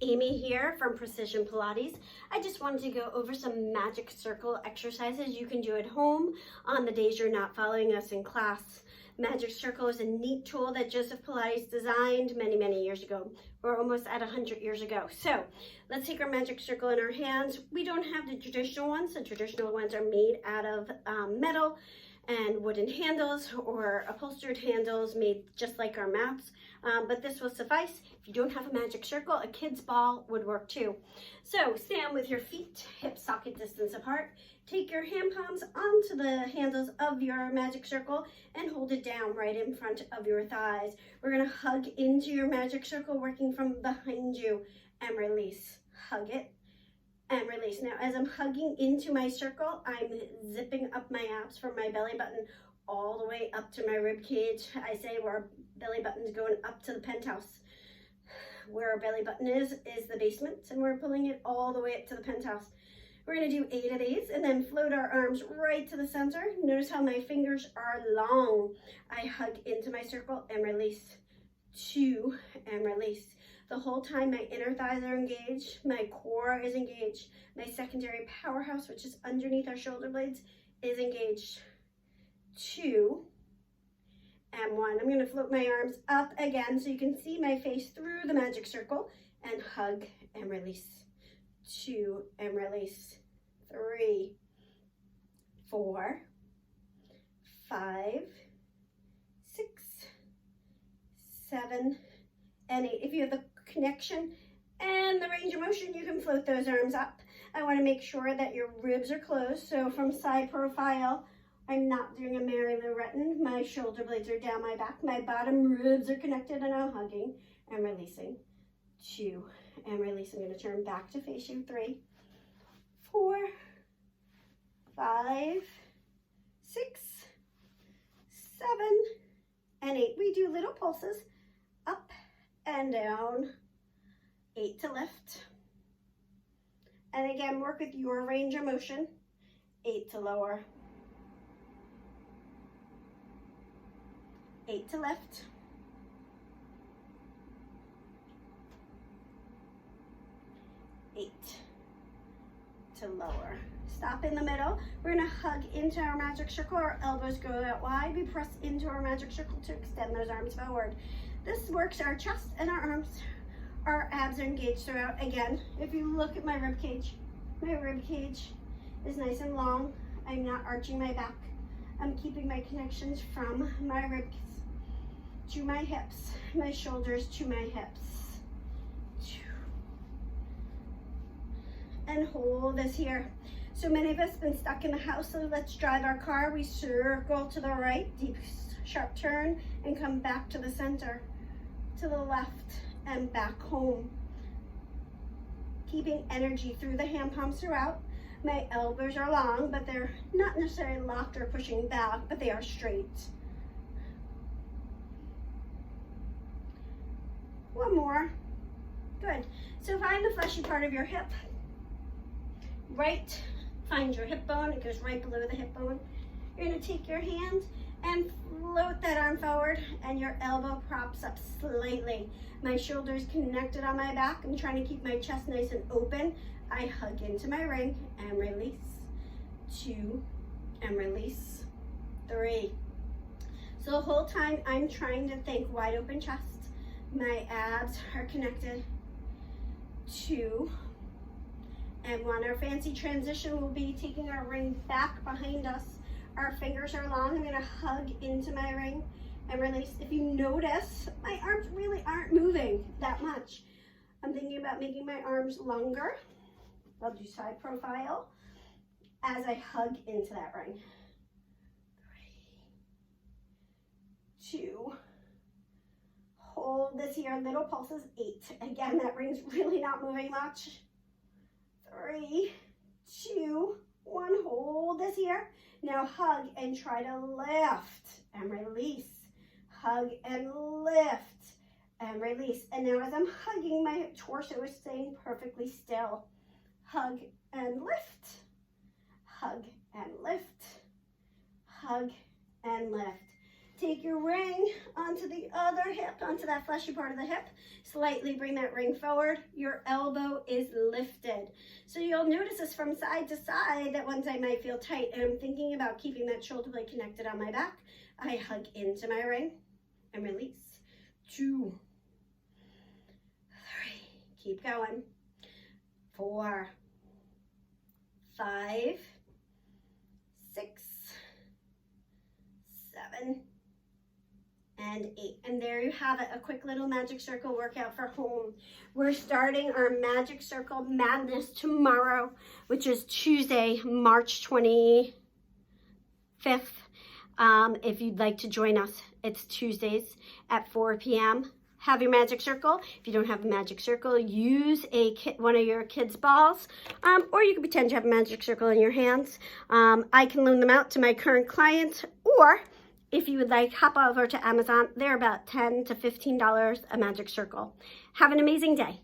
Amy here from Precision Pilates. I just wanted to go over some magic circle exercises you can do at home on the days you're not following us in class. Magic circle is a neat tool that Joseph Pilates designed many years ago. We're almost at 100 years ago. So let's take our magic circle in our hands. We don't have the traditional ones. The traditional ones are made out of metal and wooden handles or upholstered handles made just like our mats, but this will suffice. If you don't have a magic circle, a kid's ball would work too. So stand with your feet hip socket distance apart. Take your hand palms onto the handles of your magic circle and hold it down right in front of your thighs. We're gonna hug into your magic circle, working from behind you, and release. Hug it and release. Now, as I'm hugging into my circle, I'm zipping up my abs from my belly button all the way up to my rib cage. I say where our belly button's going up to the penthouse. Where our belly button is the basement, and we're pulling it all the way up to the penthouse. We're gonna do 8 of these and then float our arms right to the center. Notice how my fingers are long. I hug into my circle and release. 2 and release. The whole time my inner thighs are engaged, my core is engaged, my secondary powerhouse, which is underneath our shoulder blades, is engaged. 2 and 1. I'm going to float my arms up again so you can see my face through the magic circle, and hug and release. 2 and release. 3, 4, 5, 6, 7, and 8. If you have the connection and the range of motion, you can float those arms up. I want to make sure that your ribs are closed. So from side profile, I'm not doing a Mary Lou Retton. My shoulder blades are down my back. My bottom ribs are connected, and I'm hugging and releasing. 2 and release. I'm going to turn back to face you. 3, 4, 5, 6, 7, and 8. We do little pulses up and down. 8 to lift. And again, work with your range of motion. 8 to lower. 8 to lift. 8 to lower. Stop in the middle. We're gonna hug into our magic circle. Our elbows go out wide. We press into our magic circle to extend those arms forward. This works our chest and our arms. Our abs are engaged throughout. Again, if you look at my rib cage is nice and long. I'm not arching my back. I'm keeping my connections from my ribs to my hips, my shoulders to my hips. And hold this here. So many of us have been stuck in the house, so let's drive our car. We circle to the right, deep sharp turn, and come back to the center, to the left, and back home. Keeping energy through the hand palms throughout. My elbows are long, but they're not necessarily locked or pushing back, but they are straight. One more. Good. So find the fleshy part of your hip. Right, find your hip bone. It goes right below the hip bone. You're going to take your hand and float that arm forward, and your elbow props up slightly. My shoulders connected on my back. I'm trying to keep my chest nice and open. I hug into my ring and release. 2 and release. 3. So the whole time I'm trying to think wide open chest. My abs are connected. 2 and 1. Our fancy transition will be taking our ring back behind us. Our fingers are long. I'm going to hug into my ring and release. If you notice, my arms really aren't moving that much. I'm thinking about making my arms longer. I'll do side profile as I hug into that ring. 3, 2. Hold this here, little pulses. 8. Again, that ring's really not moving much. 3, 2, 1. Hold this here. Now hug and try to lift and release. Hug and lift and release. And now as I'm hugging, my torso is staying perfectly still. Hug and lift. Hug and lift. Hug and lift. Take your ring onto the other hip, onto that fleshy part of the hip. Slightly bring that ring forward. Your elbow is lifted. So you'll notice this from side to side that one side might feel tight, and I'm thinking about keeping that shoulder blade connected on my back. I hug into my ring and release. 2, 3, keep going. 4, 5, 6, 7, and 8. And there you have it, a quick little magic circle workout for home. We're starting our Magic Circle Madness tomorrow, which is Tuesday, March 25th. If you'd like to join us, it's Tuesdays at 4 p.m. Have your magic circle. If you don't have a magic circle, use one of your kids' balls, or you can pretend you have a magic circle in your hands. I can loan them out to my current clients, or if you would like, hop over to Amazon. They're about $10 to $15 a magic circle. Have an amazing day.